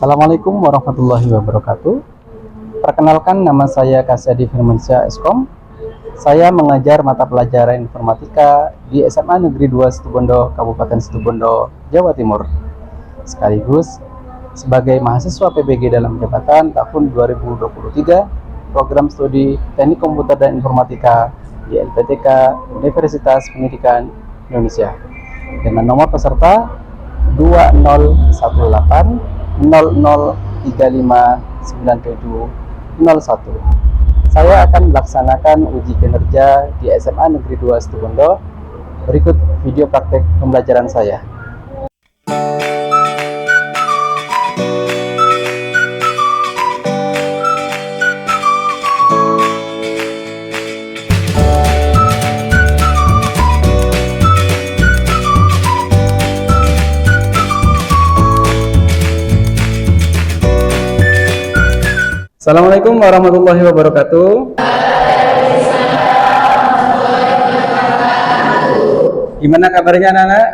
Assalamualaikum warahmatullahi wabarakatuh. Perkenalkan, nama saya Kasyadi Firmansyah Eskom. Saya mengajar mata pelajaran informatika di SMA Negeri 2 Situbondo, Kabupaten Situbondo, Jawa Timur. Sekaligus sebagai mahasiswa PBG dalam jabatan tahun 2023, program studi Teknik Komputer dan Informatika di LPTK Universitas Pendidikan Indonesia dengan nomor peserta 201800359701. Saya akan melaksanakan uji kinerja di SMA Negeri 2 Situbondo. Berikut video praktek pembelajaran saya. Assalamualaikum warahmatullahi wabarakatuh. Gimana kabarnya anak-anak?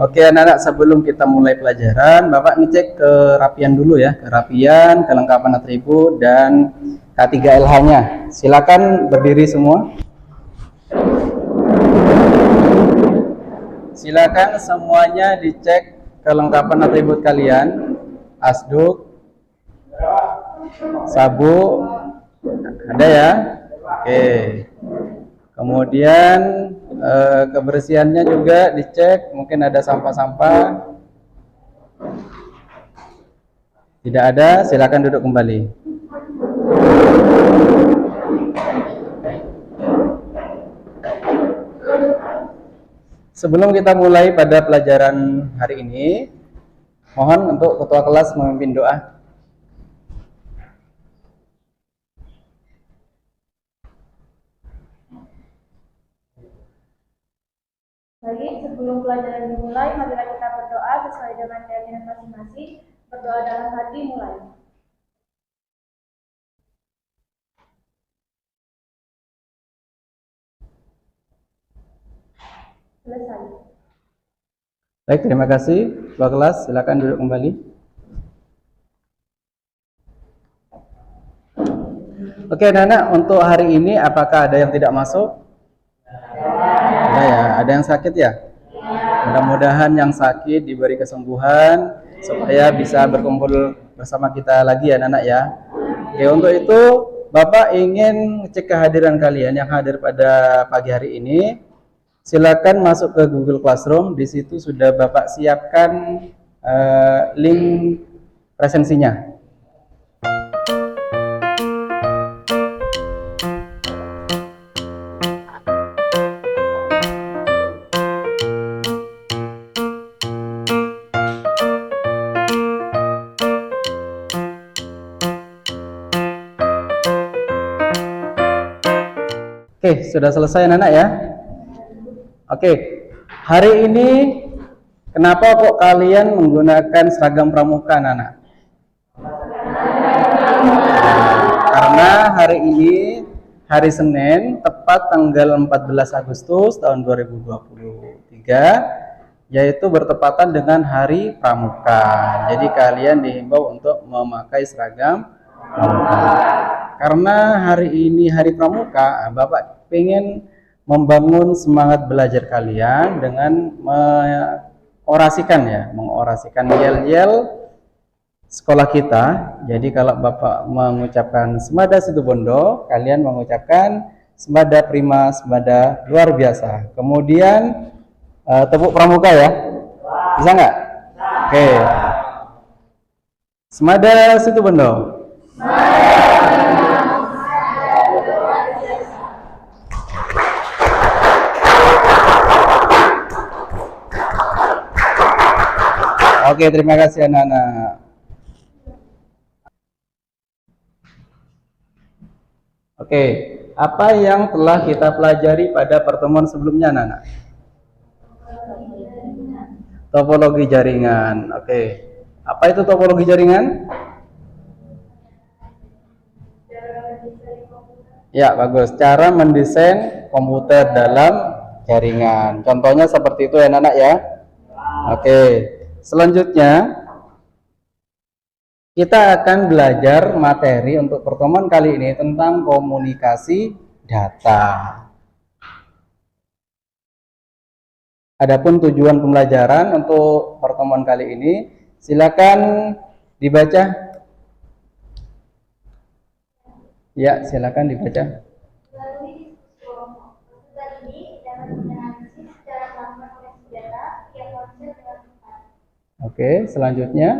Oke anak-anak, sebelum kita mulai pelajaran, Bapak ngecek kerapian dulu ya. Kerapian, kelengkapan atribut, dan K3LH-nya. Silakan berdiri semua. Silakan semuanya dicek kelengkapan atribut kalian. Asduk, sabuk, ada ya? Oke. Kemudian kebersihannya juga dicek, mungkin ada sampah-sampah. Tidak ada, silakan duduk kembali. Sebelum kita mulai pada pelajaran hari ini, mohon untuk ketua kelas memimpin doa. Baik, sebelum pelajaran dimulai, marilah kita berdoa sesuai dengan keyakinan masing-masing. Berdoa dalam hati, mulai. Selesai. Baik, terima kasih. Ketua kelas, silakan duduk kembali. Oke, anak-anak, untuk hari ini apakah ada yang tidak masuk? Ada ya, ada yang sakit ya? Mudah-mudahan yang sakit diberi kesembuhan supaya bisa berkumpul bersama kita lagi ya anak-anak ya. Oke, untuk itu Bapak ingin cek kehadiran kalian yang hadir pada pagi hari ini. Silakan masuk ke Google Classroom. Di situ sudah Bapak siapkan link presensinya. Oke, sudah selesai anak-anak ya. Oke, hari ini kenapa kok kalian menggunakan seragam pramuka anak-anak? Karena hari ini hari Senin, tepat tanggal 14 Agustus tahun 2023, yaitu bertepatan dengan Hari Pramuka. Jadi kalian dihimbau untuk memakai seragam pramuka. Karena hari ini Hari Pramuka, Bapak ingin membangun semangat belajar kalian dengan mengorasikan yel-yel sekolah kita. Jadi kalau Bapak mengucapkan Semada Situbondo, kalian mengucapkan Semada Prima, Semada luar biasa. Kemudian tepuk pramuka ya. Bisa nggak? Oke. Semada Situbondo. Oke, terima kasih anak-anak. Oke, apa yang telah kita pelajari pada pertemuan sebelumnya anak-anak? Topologi jaringan. Oke, apa itu topologi jaringan? Ya, bagus. Cara mendesain komputer dalam jaringan. Contohnya seperti itu ya anak-anak ya. Oke. Selanjutnya Kita akan belajar materi untuk pertemuan kali ini tentang komunikasi data. Adapun tujuan pembelajaran untuk pertemuan kali ini, silakan dibaca. Ya, silakan dibaca. Melalui diskusi kelompok, peserta didik dapat menganalisis secara melakukan koneksi data yang konsep dengan tepat. Oke, selanjutnya.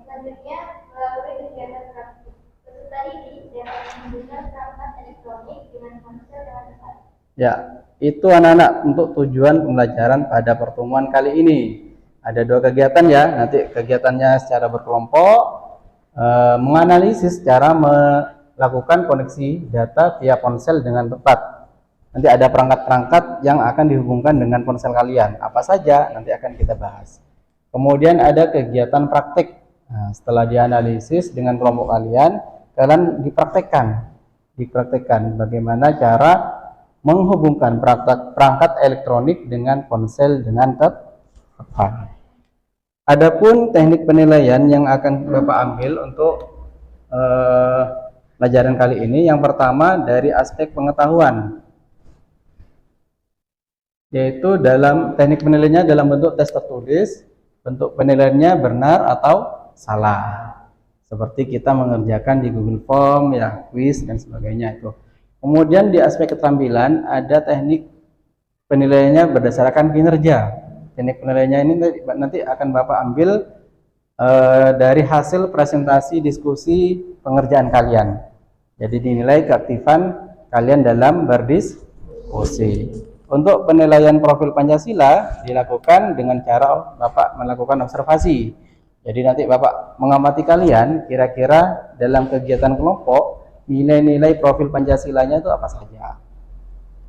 Selanjutnya, melalui kegiatan praktik, peserta didik dapat menggunakan perangkat elektronik dengan ponsel dengan tepat. Ya, itu anak-anak untuk tujuan pembelajaran pada pertemuan kali ini. Ada 2 kegiatan ya, nanti kegiatannya secara berkelompok, menganalisis cara melakukan koneksi data via ponsel dengan tepat. Nanti ada perangkat-perangkat yang akan dihubungkan dengan ponsel kalian. Apa saja nanti akan kita bahas. Kemudian ada kegiatan praktik. Nah, setelah dianalisis dengan kelompok kalian dipraktekkan bagaimana cara menghubungkan perangkat elektronik dengan ponsel dengan tepat. Adapun teknik penilaian yang akan Bapak ambil untuk pelajaran kali ini, yang pertama dari aspek pengetahuan, yaitu dalam teknik penilaiannya dalam bentuk tes tertulis, bentuk penilaiannya benar atau salah, seperti kita mengerjakan di Google Form ya, quiz dan sebagainya itu. Kemudian di aspek keterampilan ada teknik penilaiannya berdasarkan kinerja. Teknik penilaiannya ini nanti akan Bapak ambil dari hasil presentasi diskusi pengerjaan kalian. Jadi dinilai keaktifan kalian dalam berdiskusi. Untuk penilaian profil Pancasila dilakukan dengan cara Bapak melakukan observasi. Jadi nanti Bapak mengamati kalian kira-kira dalam kegiatan kelompok nilai-nilai profil Pancasilanya itu apa saja.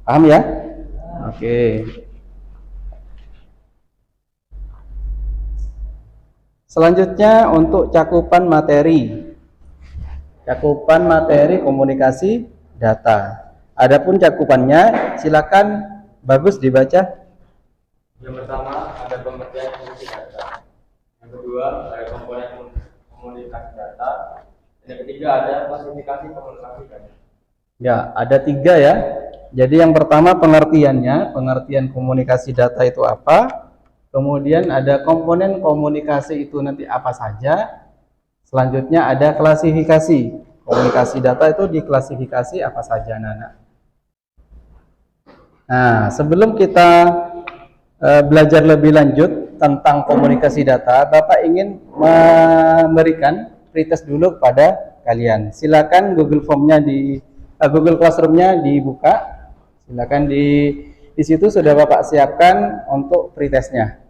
Paham ya? Oke. Selanjutnya untuk cakupan materi. Cakupan materi komunikasi data. Adapun cakupannya silakan Bagus dibaca. Yang pertama ada pengertian fungsi data. Yang kedua ada komponen komunikasi data. Yang ketiga ada klasifikasi komunikasi data. Ya, ada 3 ya. Jadi yang pertama pengertiannya, pengertian komunikasi data itu apa. Kemudian ada komponen komunikasi itu nanti apa saja. Selanjutnya ada klasifikasi. Komunikasi data itu diklasifikasi apa saja, anak-anak. Nah, sebelum kita belajar lebih lanjut tentang komunikasi data, Bapak ingin memberikan pretest dulu kepada kalian. Silakan Google Form-nya Google Classroom-nya dibuka. Silakan di situ sudah Bapak siapkan untuk pretestnya.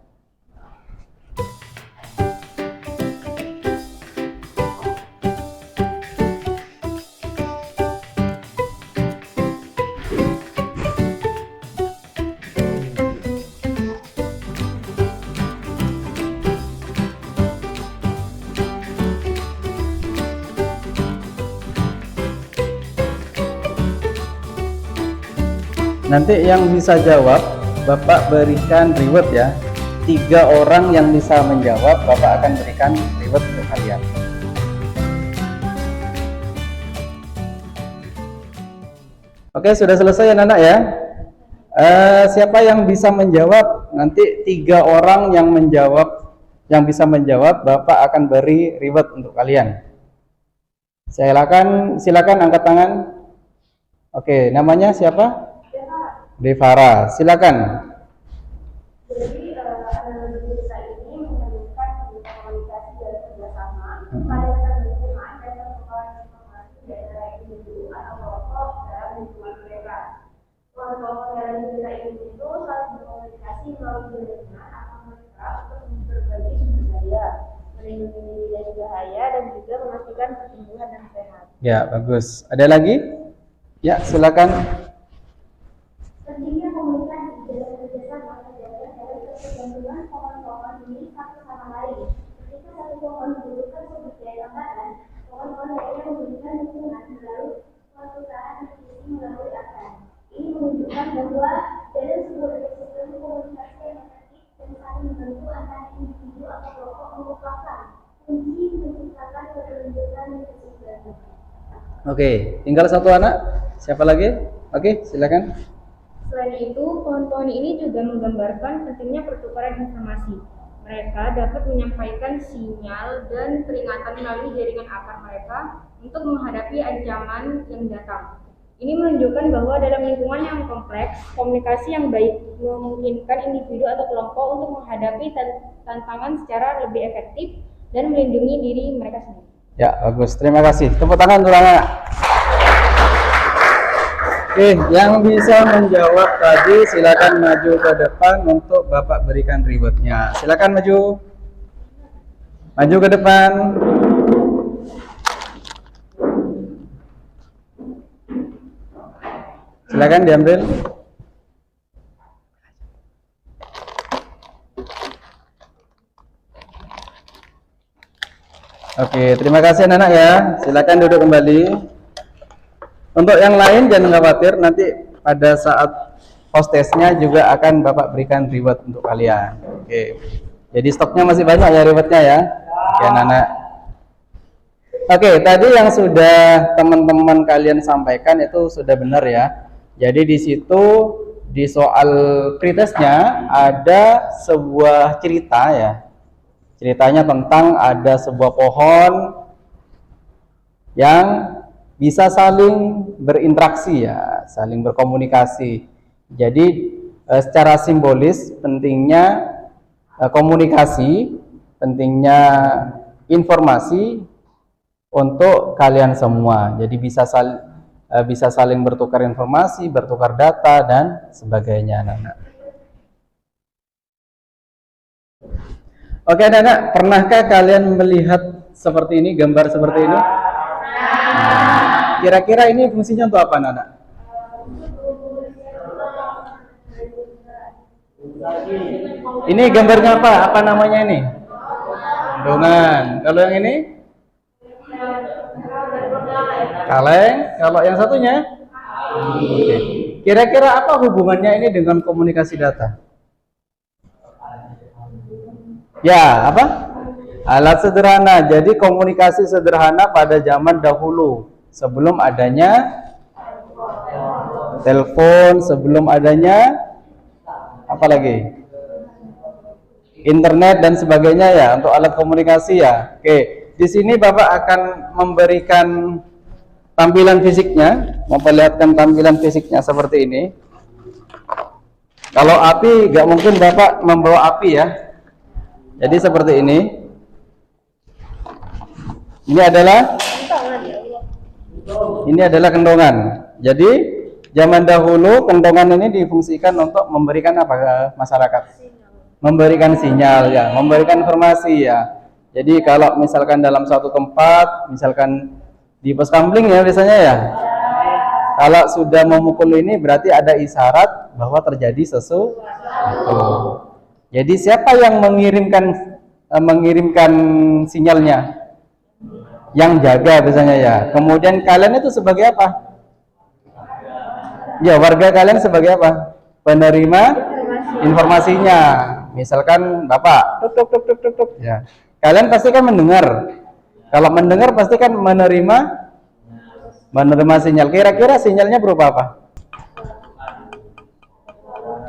Nanti yang bisa jawab Bapak berikan reward ya. 3 orang yang bisa menjawab Bapak akan berikan reward untuk kalian. Oke, sudah selesai ya anak-anak ya. Siapa yang bisa menjawab? Nanti 3 orang yang bisa menjawab Bapak akan beri reward untuk kalian. Silakan angkat tangan. Oke, namanya siapa? Devara, silakan. Jadi analogi desa ini menyebutkan komunikasi dan kerjasama pada lingkungan dan perkembangan informasi dari individu atau kelompok dalam lingkungan mereka. Kelompok dalam desa ini itu saling berkomunikasi melalui jaringan atau mereka untuk berbagi sumber daya, melindungi diri dari bahaya dan juga memastikan pertumbuhan yang sehat. Ya, bagus. Ada lagi? Ya, silakan. Pentingnya komunikasi dalam kerjasama adalah dalam ketergantungan pohon-pohon ini satu sama lain. Ketika satu pohon membutuhkan sumber daya tambahan, pohon-pohon lainnya membutuhkan dukungan melalui perusahaan diskusi melalui akar. Ini menunjukkan bahwa dalam sebuah ekosistem komunikasi yang efektif dan saling membantu antara individu atau kelompok merupakan kunci menciptakan keberlanjutan Oke, tinggal satu anak. Siapa lagi? Oke, silakan. Selain itu, pohon-pohon ini juga menggambarkan pentingnya pertukaran informasi. Mereka dapat menyampaikan sinyal dan peringatan melalui jaringan akar mereka untuk menghadapi ancaman yang datang. Ini menunjukkan bahwa dalam lingkungan yang kompleks, komunikasi yang baik memungkinkan individu atau kelompok untuk menghadapi tantangan secara lebih efektif dan melindungi diri mereka sendiri. Ya, bagus. Terima kasih. Tepuk tangan untuk anak. Oke, yang bisa menjawab tadi silakan maju ke depan untuk Bapak berikan rewardnya. Silakan maju. Maju ke depan. Silakan diambil. Oke, terima kasih anak-anak ya. Silakan duduk kembali. Untuk yang lain jangan khawatir, nanti pada saat hostesnya juga akan Bapak berikan reward untuk kalian. Oke. Jadi stoknya masih banyak ya rewardnya ya. Oke, anak-anak. Oke, tadi yang sudah teman-teman kalian sampaikan itu sudah benar ya. Jadi di situ di soal pretestnya ada sebuah cerita ya. Ceritanya tentang ada sebuah pohon yang bisa saling berinteraksi ya, saling berkomunikasi. Jadi secara simbolis pentingnya komunikasi, pentingnya informasi untuk kalian semua. Jadi bisa saling bertukar informasi, bertukar data dan sebagainya, anak-anak. Oke, anak-anak, pernahkah kalian melihat seperti ini, gambar seperti ini? Kira-kira ini fungsinya untuk apa, anak-anak? Ini gambarnya apa? Apa namanya ini? Gendongan. Kalau yang ini? Kaleng. Kalau yang satunya? Oke. Kira-kira apa hubungannya ini dengan komunikasi data? Ya, apa? Alat sederhana. Jadi komunikasi sederhana pada zaman dahulu, sebelum adanya telepon, sebelum adanya apa lagi? Internet dan sebagainya ya, untuk alat komunikasi ya. Oke, di sini Bapak akan memberikan tampilan fisiknya, memperlihatkan tampilan fisiknya seperti ini. Kalau api, nggak mungkin Bapak membawa api ya. Jadi seperti ini. Ini adalah kendongan. Jadi zaman dahulu kendongan ini difungsikan untuk memberikan apa ke masyarakat? Memberikan sinyal ya, memberikan informasi ya. Jadi kalau misalkan dalam suatu tempat, misalkan di pos kamling ya biasanya ya. Kalau sudah memukul ini berarti ada isyarat bahwa terjadi sesuatu. Jadi siapa yang mengirimkan sinyalnya? Yang jaga biasanya ya. Kemudian kalian itu sebagai apa? Ya, warga kalian sebagai apa? Penerima informasinya. Misalkan Bapak tuk ya. Kalian pasti kan mendengar. Kalau mendengar pasti kan menerima sinyal. Kira-kira sinyalnya berupa apa?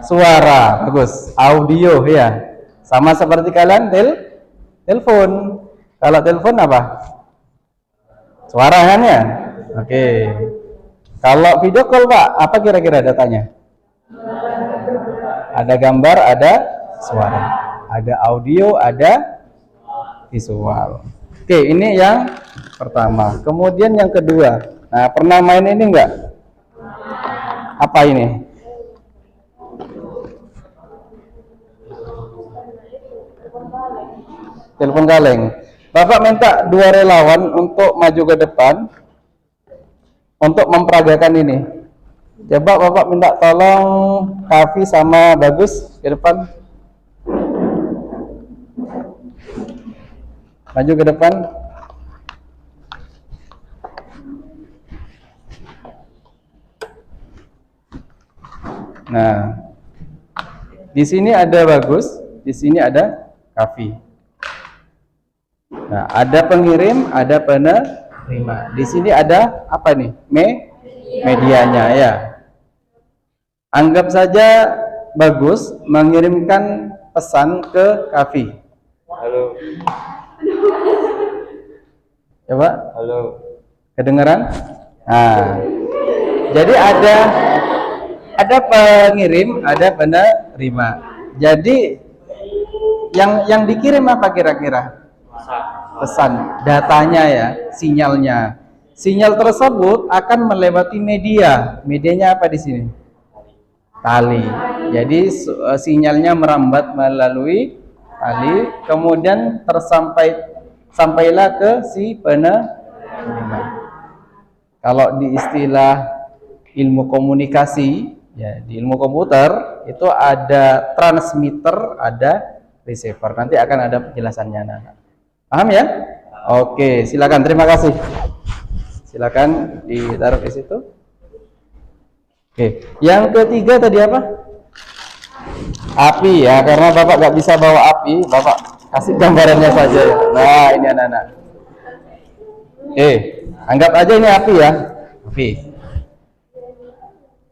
Suara. Bagus. Audio ya. Sama seperti kalian telepon. Kalau telepon apa? Suara kan ya? Oke. Kalau video call Pak, apa kira-kira datanya? Ada gambar, ada suara. Ada audio, ada visual. Oke, ini yang pertama. Kemudian yang kedua. Nah, pernah main ini enggak? Apa ini? Telepon kaleng. Bapak minta 2 relawan untuk maju ke depan untuk memperagakan ini. Coba Bapak minta tolong Kavi sama Bagus ke depan. Maju ke depan. Nah, di sini ada Bagus, di sini ada Kavi. Nah, ada pengirim, ada Rima. Di sini ada apa nih? Medianya ya. Anggap saja Bagus mengirimkan pesan ke Kavi. Halo. Coba. Halo. Kedengaran? Nah, jadi ada pengirim, ada penerima. Jadi yang dikirim apa kira-kira? Pesan, datanya ya, sinyalnya. Sinyal tersebut akan melewati media. Medianya apa di sini? Tali. Jadi sinyalnya merambat melalui tali, kemudian sampailah ke si penerima. Kalau di istilah ilmu komunikasi, ya di ilmu komputer itu ada transmitter, ada receiver. Nanti akan ada penjelasannya, anak-anak. Paham ya? Oke, silakan. Terima kasih. Silakan ditaruh di situ. Oke, yang ketiga tadi apa? Api ya, karena Bapak nggak bisa bawa api, Bapak kasih gambarannya saja ya. Nah, ini anak-anak. Anggap aja ini api ya. Api.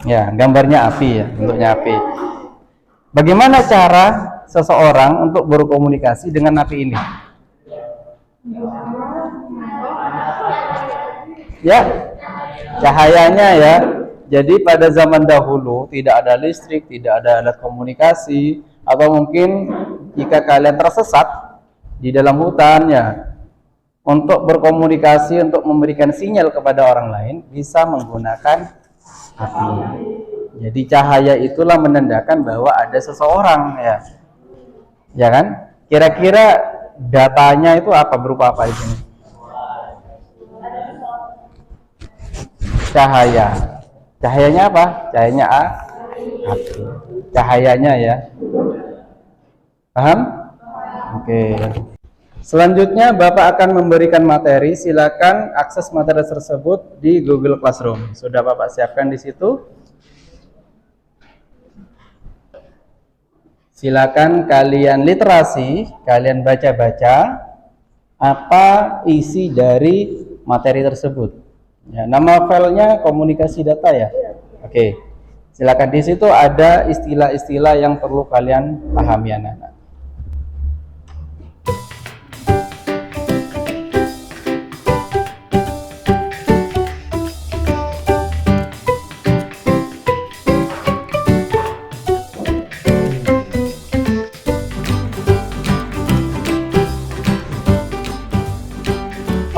Ya, gambarnya api ya, bentuknya api. Bagaimana cara seseorang untuk berkomunikasi dengan api ini? Ya, cahayanya ya. Jadi pada zaman dahulu tidak ada listrik, tidak ada alat komunikasi, atau mungkin jika kalian tersesat di dalam hutan ya, untuk berkomunikasi, untuk memberikan sinyal kepada orang lain bisa menggunakan api. Jadi cahaya itulah menandakan bahwa ada seseorang ya. Ya kan? Kira-kira datanya itu apa, berupa apa di sini? Cahaya. Cahayanya apa? Cahayanya api. Cahayanya ya. Paham? Oke. Selanjutnya Bapak akan memberikan materi. Silakan akses materi tersebut di Google Classroom. Sudah Bapak siapkan di situ. Silakan kalian literasi, kalian baca-baca apa isi dari materi tersebut. Ya, nama filenya komunikasi data ya. Oke. Silakan, di situ ada istilah-istilah yang perlu kalian pahami anak-anak.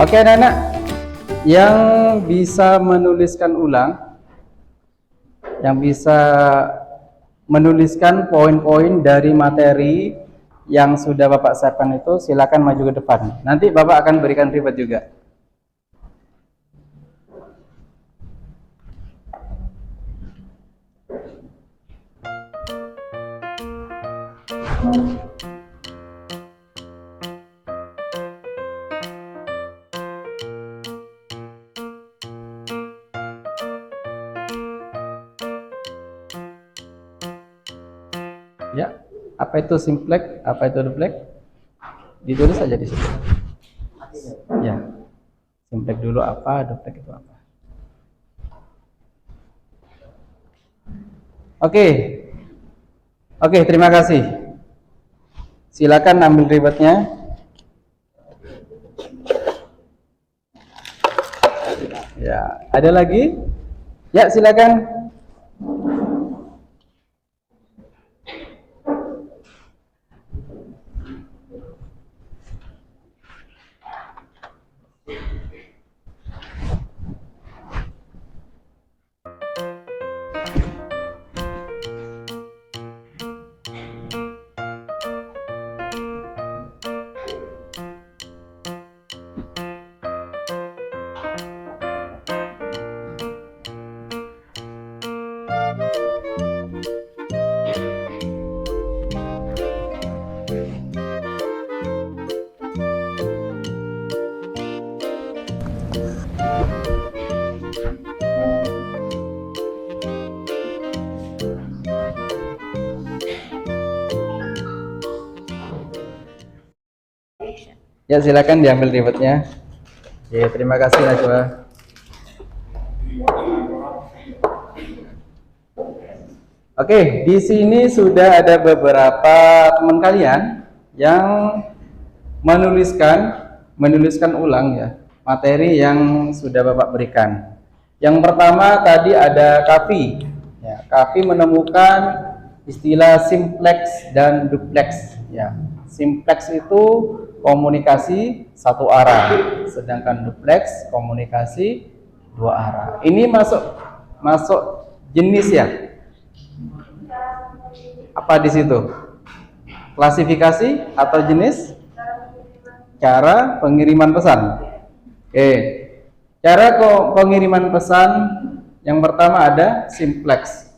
Oke anak-anak, yang bisa menuliskan ulang, yang bisa menuliskan poin-poin dari materi yang sudah Bapak siapkan itu, silakan maju ke depan. Nanti Bapak akan berikan ribet juga. Ya, apa itu simplex, apa itu duplex? Ditulis saja di situ. Ya, simplex dulu apa, duplex itu apa? Oke, terima kasih. Silakan ambil ribetnya. Ya, ada lagi? Ya, silakan. Ya, silakan diambil ribetnya. Oke, terima kasih Najwa. Oke, di sini sudah ada beberapa teman kalian yang menuliskan ulang ya materi yang sudah Bapak berikan. Yang pertama tadi ada Kavi. Ya, Kavi menemukan istilah simplex dan duplex. Ya, simplex itu komunikasi satu arah, sedangkan duplex komunikasi dua arah. Ini masuk jenis ya. Apa di situ? Klasifikasi atau jenis? Cara pengiriman pesan. Oke. Cara pengiriman pesan yang pertama ada simplex,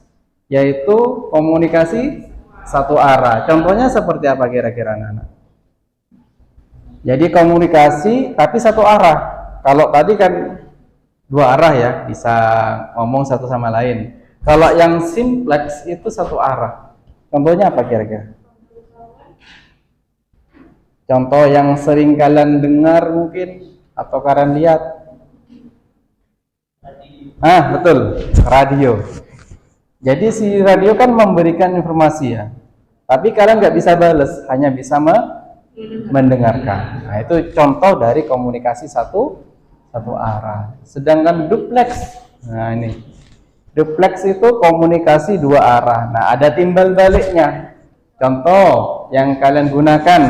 yaitu komunikasi satu arah. Contohnya seperti apa kira-kira anak-anak? Jadi komunikasi tapi satu arah. Kalau tadi kan dua arah ya, bisa ngomong satu sama lain. Kalau yang simplex itu satu arah. Contohnya apa kira-kira? Contoh yang sering kalian dengar mungkin atau kalian lihat. Betul, radio. Jadi si radio kan memberikan informasi ya. Tapi kalian nggak bisa balas, hanya bisa mendengarkan. Nah, itu contoh dari komunikasi satu arah. Sedangkan duplex, nah ini duplex itu komunikasi dua arah. Nah, ada timbal baliknya. Contoh yang kalian gunakan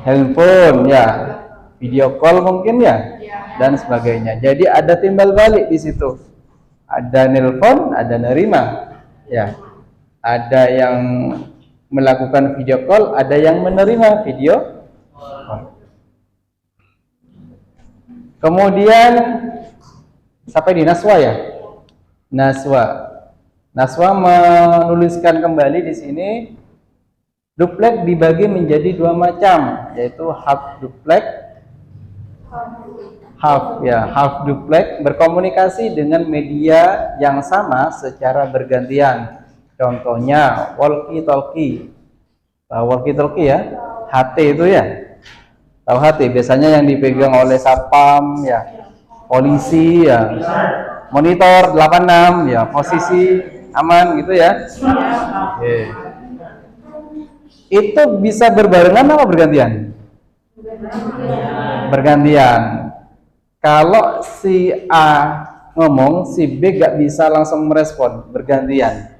handphone ya, video call mungkin ya, dan sebagainya. Jadi ada timbal balik di situ. Ada nelpon, ada nerima. Ya. Ada yang melakukan video call, ada yang menerima video call. Kemudian sampai di Naswa ya. Naswa menuliskan kembali di sini duplex dibagi menjadi dua macam, yaitu half duplex, half duplex berkomunikasi dengan media yang sama secara bergantian. Contohnya walkie-talkie. Tahu walkie-talkie ya? HT itu ya. Tahu HT biasanya yang dipegang oleh satpam ya, polisi ya. Monitor 86 ya, posisi aman gitu ya. Oke. Itu bisa berbarengan apa bergantian? Bergantian. Kalau si A ngomong, si B gak bisa langsung merespon, bergantian.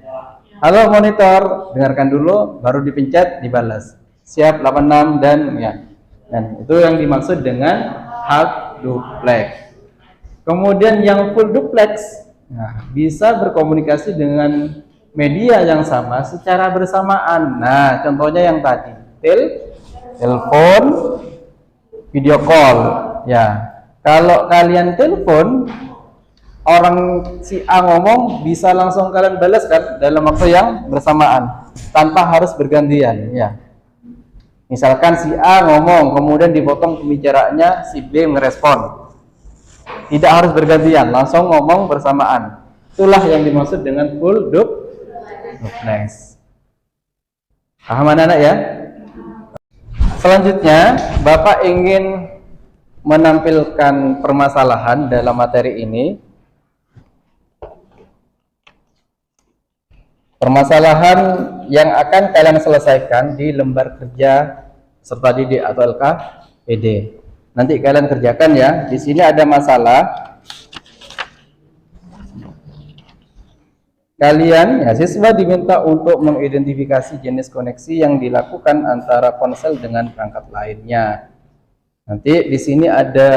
Halo monitor, dengarkan dulu, baru dipencet, dibalas. Siap 86 dan ya. Dan itu yang dimaksud dengan half duplex. Kemudian yang full duplex, nah, bisa berkomunikasi dengan media yang sama secara bersamaan. Nah, contohnya yang tadi, telepon, video call. Ya, kalau kalian telepon, orang si A ngomong bisa langsung kalian balas kan dalam waktu yang bersamaan, tanpa harus bergantian. Ya, misalkan si A ngomong, kemudian dipotong pembicaraannya, si B merespon. Tidak harus bergantian, langsung ngomong bersamaan. Itulah yang dimaksud dengan full duplex. Paham anak-anak ya? Selanjutnya, Bapak ingin menampilkan permasalahan dalam materi ini. Permasalahan yang akan kalian selesaikan di lembar kerja serta didik atau LKPD. Nanti kalian kerjakan ya. Di sini ada masalah. Kalian ya, siswa diminta untuk mengidentifikasi jenis koneksi yang dilakukan antara ponsel dengan perangkat lainnya. Nanti di sini ada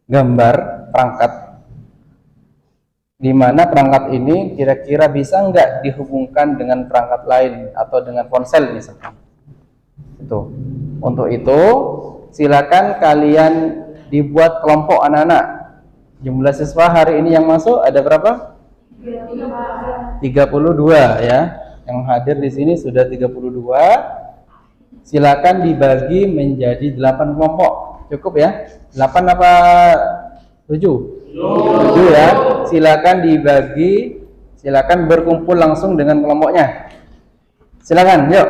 gambar perangkat, di mana perangkat ini kira-kira bisa nggak dihubungkan dengan perangkat lain atau dengan ponsel misalkan. Itu. Untuk itu silakan kalian dibuat kelompok anak-anak. Jumlah siswa hari ini yang masuk ada berapa? 32 ya. Yang hadir di sini sudah 32. Silakan dibagi menjadi 8 kelompok. Cukup ya? 8 apa 7? 7 ya. Silakan dibagi, silakan berkumpul langsung dengan kelompoknya. Silakan, yuk.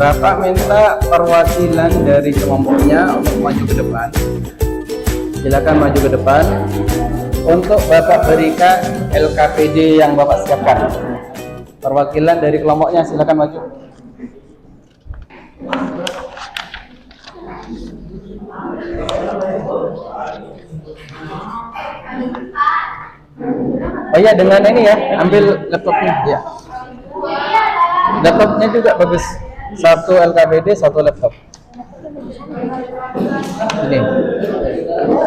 Bapak minta perwakilan dari kelompoknya untuk maju ke depan. Silakan maju ke depan untuk Bapak berikan LKPD yang Bapak siapkan. Perwakilan dari kelompoknya silakan maju. Oh iya, dengan ini ya, ambil laptopnya ya. Laptopnya juga bagus. Satu LKPD, satu laptop. Ini.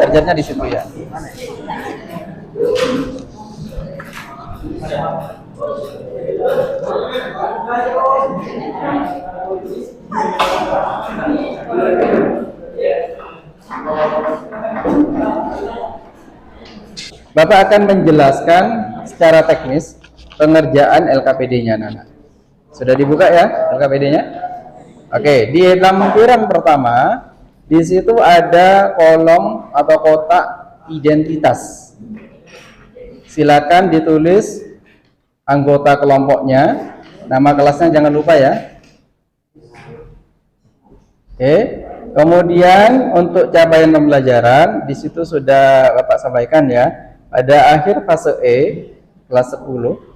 Kerjanya di situ ya. Bapak akan menjelaskan secara teknis pengerjaan LKPD-nya, Nana. Sudah dibuka ya LKPD-nya? Oke, di lampiran pertama di situ ada kolom atau kotak identitas. Silakan ditulis anggota kelompoknya, nama kelasnya jangan lupa ya. Oke, kemudian untuk capaian pembelajaran di situ sudah Bapak sampaikan ya. Pada akhir fase E, kelas 10,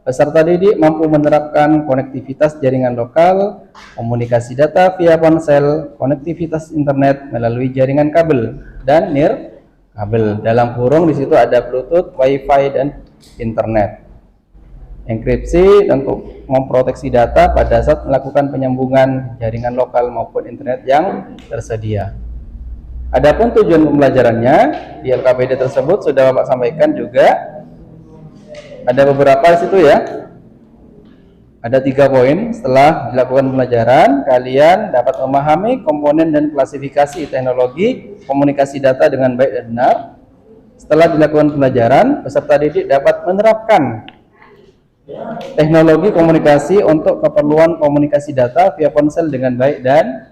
peserta didik mampu menerapkan konektivitas jaringan lokal, komunikasi data via ponsel, konektivitas internet melalui jaringan kabel dan nirkabel. Dalam kurung di situ ada Bluetooth, Wi-Fi dan internet. Enkripsi untuk memproteksi data pada saat melakukan penyambungan jaringan lokal maupun internet yang tersedia. Adapun tujuan pembelajarannya di LKPD tersebut sudah Bapak sampaikan juga. Ada beberapa di situ ya. Ada 3 poin. Setelah dilakukan pembelajaran, kalian dapat memahami komponen dan klasifikasi teknologi komunikasi data dengan baik dan benar. Setelah dilakukan pembelajaran, peserta didik dapat menerapkan teknologi komunikasi untuk keperluan komunikasi data via ponsel dengan baik dan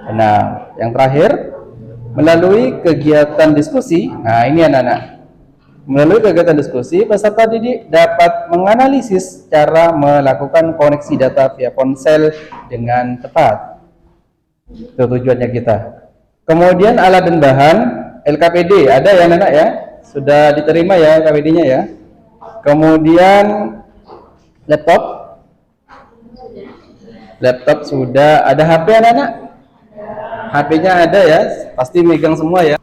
benar. Yang terakhir, melalui kegiatan diskusi. Nah, ini anak-anak. Melalui kegiatan diskusi, peserta didik dapat menganalisis cara melakukan koneksi data via ponsel dengan tepat. Itu tujuannya kita. Kemudian alat dan bahan LKPD ada ya anak-anak ya? Sudah diterima ya LKPD-nya ya? Kemudian laptop. Laptop sudah. Ada HP anak-anak? HP-nya ada ya, pasti megang semua ya.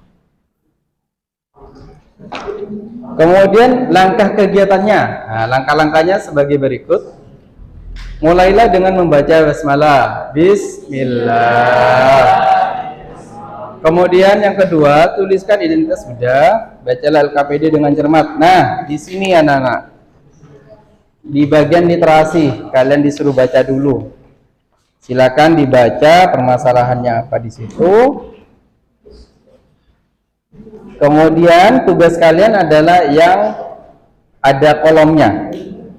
Kemudian langkah kegiatannya. Nah, langkah-langkahnya sebagai berikut. Mulailah dengan membaca basmalah. Bismillah. Kemudian yang kedua, tuliskan identitas sudah. Bacalah LKPD dengan cermat. Nah, di sini anak-anak. Di bagian literasi, kalian disuruh baca dulu. Silakan dibaca permasalahannya apa di situ. Kemudian tugas kalian adalah yang ada kolomnya.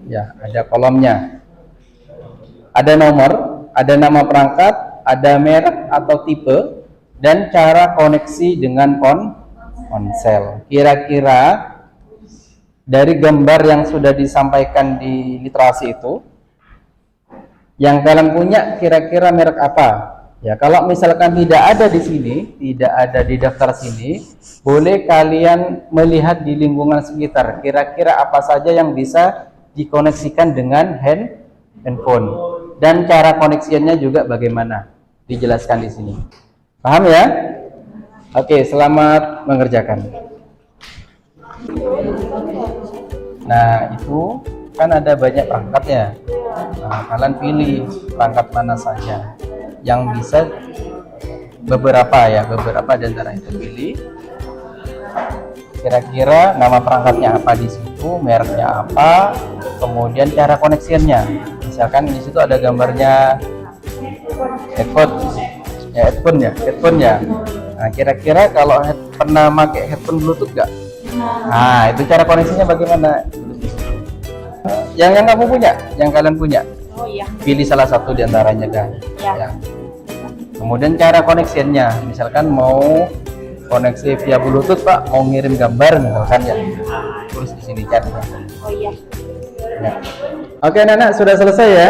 Ya, ada kolomnya. Ada nomor, ada nama perangkat, ada merek atau tipe dan cara koneksi dengan ponsel. Kira-kira dari gambar yang sudah disampaikan di literasi itu, yang kalian punya kira-kira merek apa? Ya, kalau misalkan tidak ada di sini, tidak ada di daftar sini, boleh kalian melihat di lingkungan sekitar. Kira-kira apa saja yang bisa dikoneksikan dengan handphone dan cara koneksiannya juga bagaimana? Dijelaskan di sini. Paham ya? Oke, selamat mengerjakan. Nah, itu kan ada banyak perangkatnya. Nah, kalian pilih perangkat mana saja yang bisa, beberapa di antara itu pilih. Kira-kira nama perangkatnya apa di situ, mereknya apa, kemudian cara koneksiannya. Misalkan di situ ada gambarnya headphone ya. Nah, kira-kira kalau pernah pakai headphone Bluetooth nggak? Nah, itu cara koneksinya bagaimana? Yang kamu punya, yang kalian punya. Oh iya. Pilih salah satu di antaranya kan. Ya. Kemudian cara koneksiannya, misalkan mau koneksi via Bluetooth Pak, mau ngirim gambar misalkan ya. Terus di sini chat. Oh iya. Ya. Oke, anak-anak sudah selesai ya?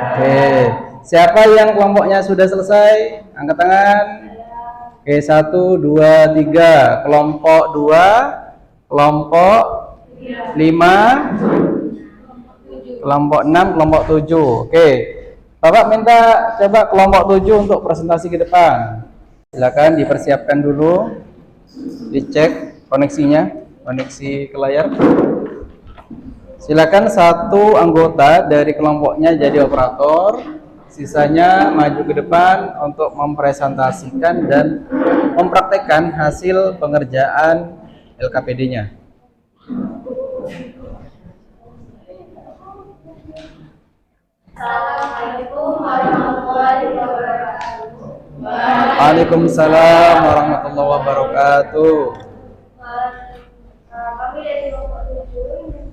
Oke. Siapa yang kelompoknya sudah selesai? Angkat tangan. Oke, 1, 2, 3. Kelompok 2, kelompok 5, kelompok 6, kelompok 7. Oke. Bapak minta coba kelompok 7 untuk presentasi ke depan. Silakan dipersiapkan dulu. Dicek koneksinya, koneksi ke layar. Silakan satu anggota dari kelompoknya jadi operator. Sisanya maju ke depan untuk mempresentasikan dan mempraktekkan hasil pengerjaan LKPD-nya. Assalamualaikum warahmatullahi wabarakatuh. Waalaikumsalam warahmatullahi wabarakatuh. Kami dari kelompok 7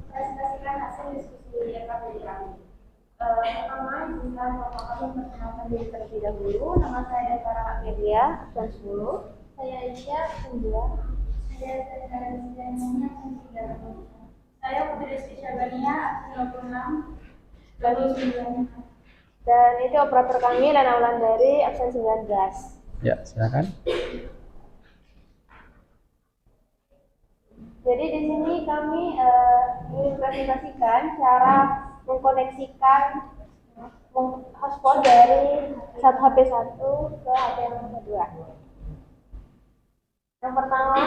presentasikan hasil diskusi LKPD kami. Pertama, izinkan bapak kami memperkenalkan diri terlebih dahulu. Nama saya Farah Amelia, absen 10. Saya Aisyah, absen 2. Saya Zainuddin, absen 3. Saya Putri Rizky Syabania, absen 26. Dan itu operator kami, Lana Wulandari, absen 19. Ya, silakan. Jadi di sini kami ingin presentasikan cara mengkoneksikan hotspot dari satu HP satu ke HP yang kedua. Yang pertama,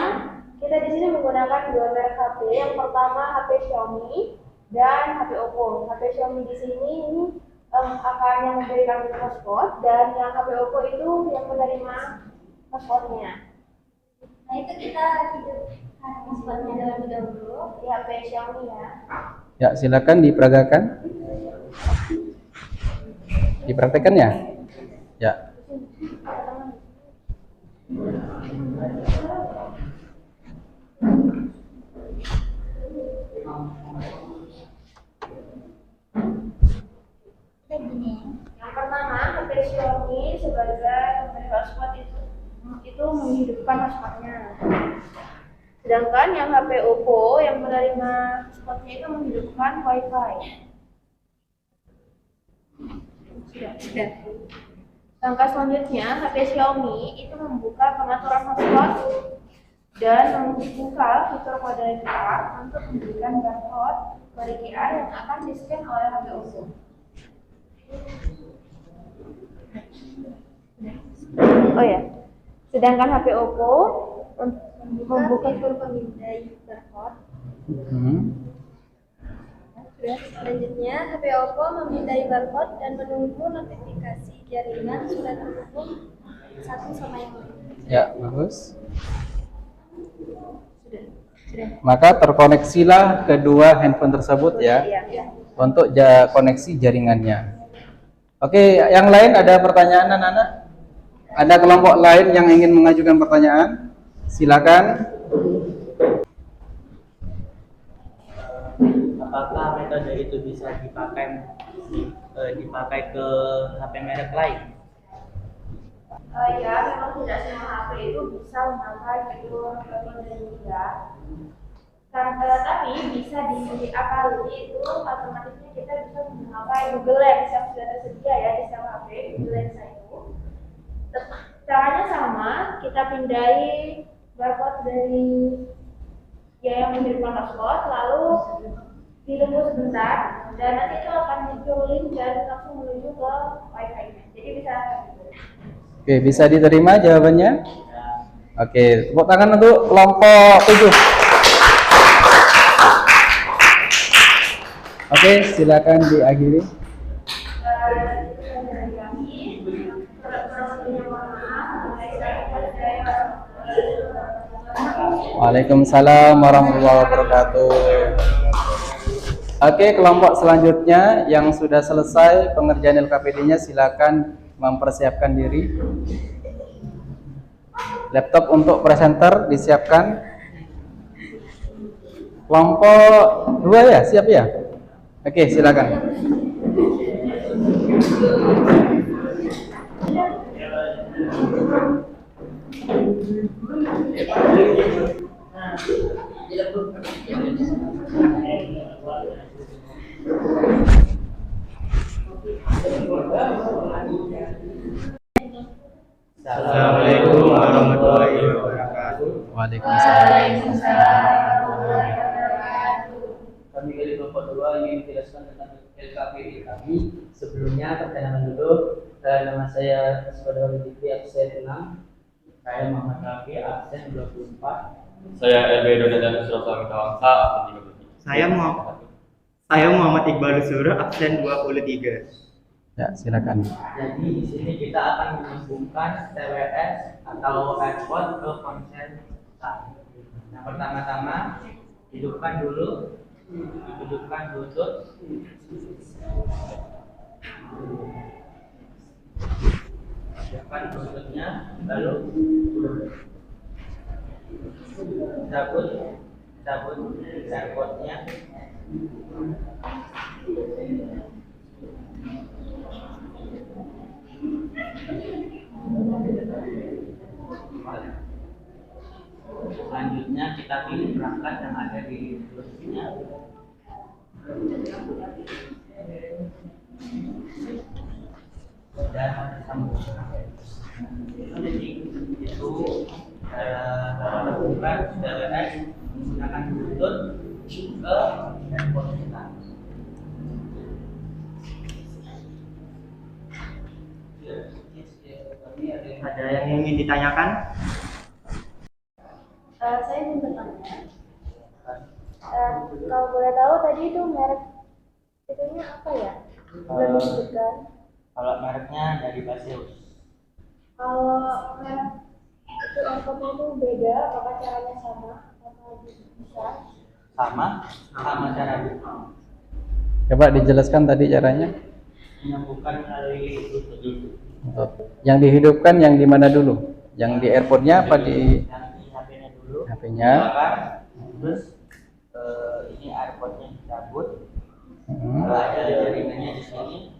kita di sini menggunakan dua merek HP. Yang pertama HP Xiaomi dan HP Oppo. HP Xiaomi di sini ini akan yang memberikan hotspot, dan yang HP Oppo itu yang menerima hotspotnya. Nah, itu kita hidupkan hotspotnya terlebih dahulu di HP Xiaomi ya. Ya, silakan diperagakan. Dipraktekkan ya? Ya. Yang pertama, HP Xiaomi sebagai pemberi hotspot itu menghidupkan hotspotnya. Sedangkan yang HP Oppo yang menerima hotspotnya itu menghidupkan WiFi. Sudah. Langkah selanjutnya, HP Xiaomi itu membuka pengaturan hotspot dan membuka fitur kode QR untuk memberikan barcode kode QR yang akan di-scan oleh HP Oppo. Oh ya, sedangkan HP Oppo membuka fitur pemindai barcode. Selanjutnya, HP Oppo memindai barcode dan menunggu notifikasi jaringan sudah terhubung satu sama yang lain. Ya, bagus. Sudah. Maka terkoneksilah kedua handphone tersebut ya, Iya. untuk koneksi jaringannya. Oke, yang lain ada pertanyaan anak-anak? Ada kelompok lain yang ingin mengajukan pertanyaan? Silakan. Apakah metode itu bisa dipakai ke HP merek lain? Ya, memang tidak semua HP itu bisa memakai fitur metode juga. Tapi bisa diakali itu otomatisnya kita bisa memakai Google Lens yang sudah tersedia ya di setiap HP. Google Lens itu caranya sama, kita pindai barcode dari yang menghidupkan hotspot, lalu ditunggu sebentar dan nanti itu akan muncul link dan langsung menuju ke WiFi-nya. Jadi bisa. Oke, bisa diterima jawabannya? Oke, tepuk tangan untuk kelompok 7. Oke, silakan diakhiri. Waalaikumsalam warahmatullahi wabarakatuh. Oke, kelompok selanjutnya yang sudah selesai pengerjaan LKPD-nya silakan mempersiapkan diri. Laptop untuk presenter disiapkan. Kelompok 2 ya, siap ya? Oke, silakan. Assalamualaikum warahmatullahi wabarakatuh. Waalaikumsalam. Kami dari kelompok 2 ingin menjelaskan tentang LKPD kami. Sebelumnya perkenalan dulu. Nama saya Saudara Diki absen 6. Saya Muhammad Rafi absen 24. Saya LB Donatan Surabaya Tawangsa absen 33. Saya Muhammad Iqbal Sura absen 23. Ya, silakan. Jadi di sini kita akan menyambungkan TWS atau airport ke konsen kita. Yang pertama-tama hidupkan lutut. Hidupkan lututnya, lalu cabut airportnya. Selanjutnya kita pilih perangkat yang ada di lututnya. Dan sambung. Jadi itu bukan TWS menggunakan lutut ke handphone kita. Ada yang ingin ditanyakan? Saya ingin bertanya, kalau boleh tahu tadi itu merek itunya apa ya? Belum disebutkan. Kalau mereknya dari Baseus. Kalau merek itu airpodnya itu beda, apakah caranya sama? Atau bisa? Sama caranya. Coba dijelaskan tadi caranya. Menyambungkan melalui lutut. Yang dihidupkan yang di mana dulu? Yang di airportnya apa di Yang di HP-nya dulu. HP-nya? Terus ini airpodnya dicabut. Hmm. Kalau ada jaringannya di sini.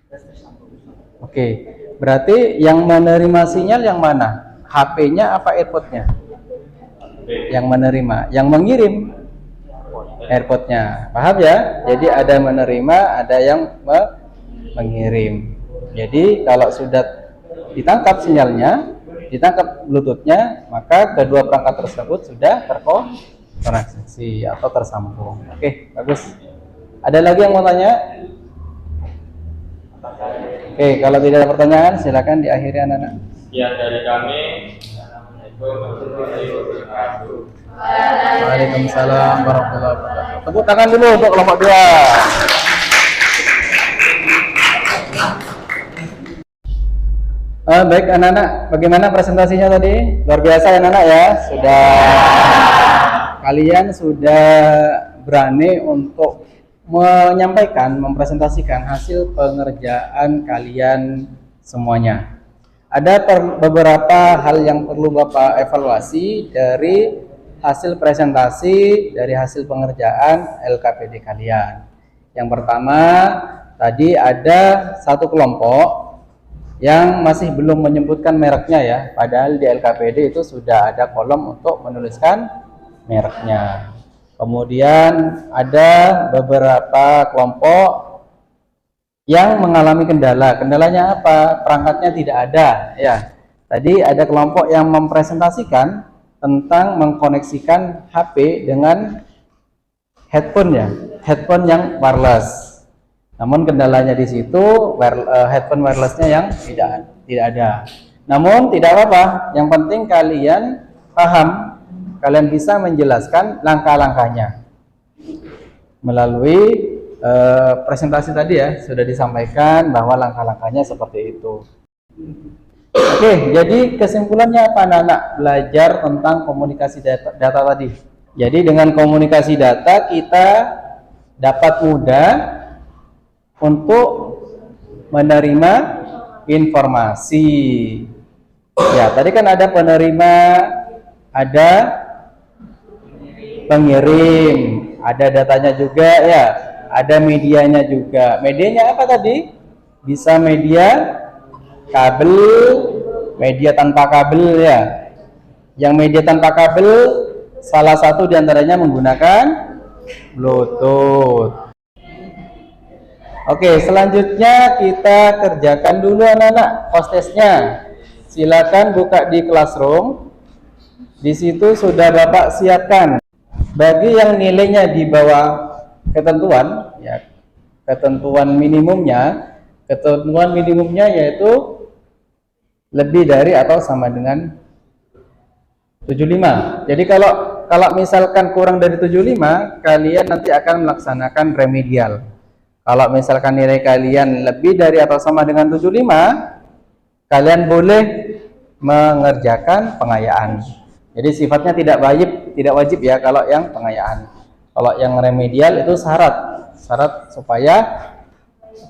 Terus tersambung. Oke, berarti yang menerima sinyal yang mana? HP-nya apa AirPod-nya? Yang menerima, yang mengirim AirPod-nya. Paham ya? Jadi ada menerima, ada yang mengirim. Jadi kalau sudah ditangkap sinyalnya, ditangkap Bluetooth-nya, maka kedua perangkat tersebut sudah terkoneksi atau tersambung. Oke, bagus. Ada lagi yang mau tanya? Oke, kalau tidak ada pertanyaan, silakan diakhiri anak-anak. Sekian dari kami. Assalamualaikum warahmatullahi wabarakatuh. Waalaikumsalam warahmatullahi wabarakatuh. Tepuk tangan dulu untuk kelompok 2. Baik anak-anak, bagaimana presentasinya tadi? Luar biasa ya anak-anak ya. Kalian sudah berani untuk menyampaikan, mempresentasikan hasil pengerjaan kalian semuanya. Ada beberapa hal yang perlu Bapak evaluasi dari hasil presentasi, dari hasil pengerjaan LKPD kalian. Yang pertama, tadi ada satu kelompok yang masih belum menyebutkan mereknya ya, padahal di LKPD itu sudah ada kolom untuk menuliskan mereknya. Kemudian ada beberapa kelompok yang mengalami kendala. Kendalanya apa? Perangkatnya tidak ada ya. Tadi ada kelompok yang mempresentasikan tentang mengkoneksikan HP dengan headphone ya, headphone yang wireless. Namun kendalanya di situ headphone wirelessnya yang tidak ada. Namun tidak apa-apa, yang penting kalian paham, kalian bisa menjelaskan langkah-langkahnya melalui presentasi tadi ya, sudah disampaikan bahwa langkah-langkahnya seperti itu. Oke, jadi kesimpulannya apa anak-anak belajar tentang komunikasi data tadi? Jadi dengan komunikasi data kita dapat mudah untuk menerima informasi. Ya, tadi kan ada penerima, ada pengirim, ada datanya juga ya, ada medianya juga. Medianya apa tadi? Bisa media kabel, media tanpa kabel ya. Yang media tanpa kabel salah satu diantaranya menggunakan Bluetooth. Oke, selanjutnya kita kerjakan dulu anak-anak post testnya. Silakan buka di Classroom. Di situ sudah Bapak siapkan. Bagi yang nilainya di bawah ketentuan, ya, ketentuan minimumnya yaitu lebih dari atau sama dengan 75. Jadi kalau misalkan kurang dari 75, kalian nanti akan melaksanakan remedial. Kalau misalkan nilai kalian lebih dari atau sama dengan 75, kalian boleh mengerjakan pengayaan. Jadi sifatnya tidak wajib ya kalau yang pengayaan. Kalau yang remedial itu syarat supaya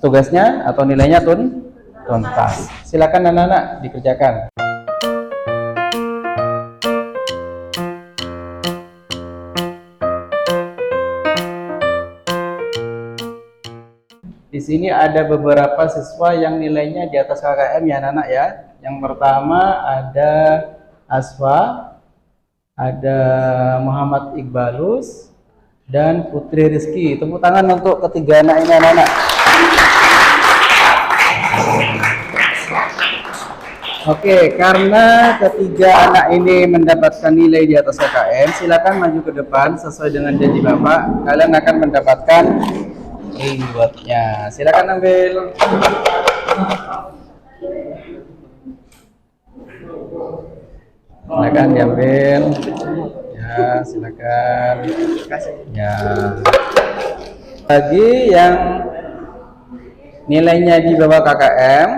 tugasnya atau nilainya tuntas. Silakan anak-anak dikerjakan. Di sini ada beberapa siswa yang nilainya di atas KKM ya anak-anak ya. Yang pertama ada Asfa, ada Muhammad Iqbalus, dan Putri Rizky. Tepuk tangan untuk ketiga anak ini anak-anak. Oke, karena ketiga anak ini mendapatkan nilai di atas KKM, silakan maju ke depan sesuai dengan janji Bapak. Kalian akan mendapatkan rewardnya. Silakan ambil. Silakan diambil. Ya, silakan. Ya. Bagi yang nilainya di bawah KKM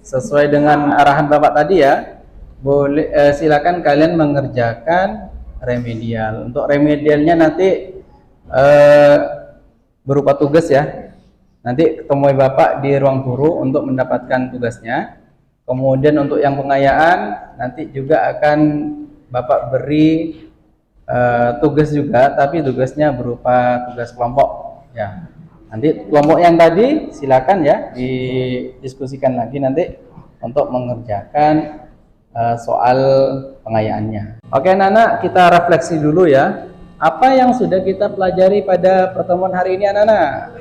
sesuai dengan arahan Bapak tadi ya, boleh silakan kalian mengerjakan remedial. Untuk remedialnya nanti berupa tugas ya. Nanti ketemui Bapak di ruang guru untuk mendapatkan tugasnya. Kemudian untuk yang pengayaan nanti juga akan Bapak beri tugas juga, tapi tugasnya berupa tugas kelompok ya. Nanti kelompok yang tadi silakan ya didiskusikan lagi nanti untuk mengerjakan soal pengayaannya. Oke anak-anak, kita refleksi dulu ya. Apa yang sudah kita pelajari pada pertemuan hari ini anak-anak?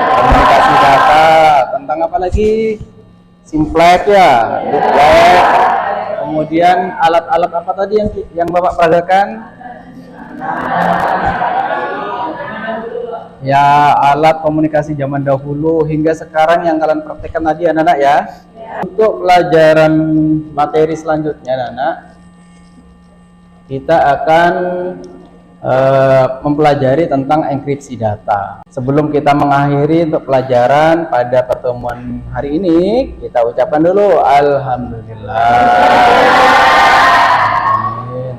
Komunikasi data. Tentang apa lagi? Simplex ya, duplex. Kemudian alat-alat apa tadi yang Bapak peragakan? Ya, alat komunikasi zaman dahulu hingga sekarang yang kalian praktekkan tadi anak-anak ya. Untuk pelajaran materi selanjutnya anak-anak, kita akan mempelajari tentang enkripsi data. Sebelum kita mengakhiri untuk pelajaran pada pertemuan hari ini, kita ucapkan dulu Alhamdulillah. Amin.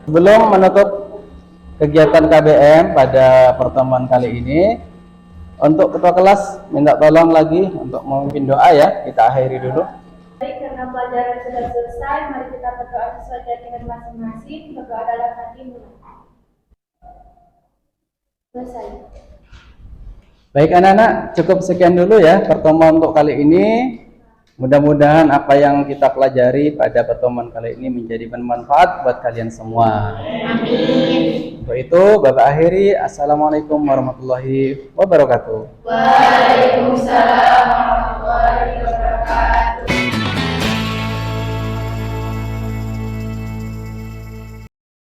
Sebelum menutup kegiatan KBM pada pertemuan kali ini, untuk ketua kelas minta tolong lagi untuk memimpin doa ya. Kita akhiri dulu. Baik, karena pelajaran sudah selesai, mari kita berdoa sesuai dengan masing-masing. Berdoa dalam hatimu. Selesai. Baik anak-anak, cukup sekian dulu ya pertemuan untuk kali ini. Mudah-mudahan apa yang kita pelajari pada pertemuan kali ini menjadi bermanfaat buat kalian semua. Amin. Untuk itu, Bapak akhiri. Assalamualaikum warahmatullahi wabarakatuh. Waalaikumsalam warahmatullahi wabarakatuh.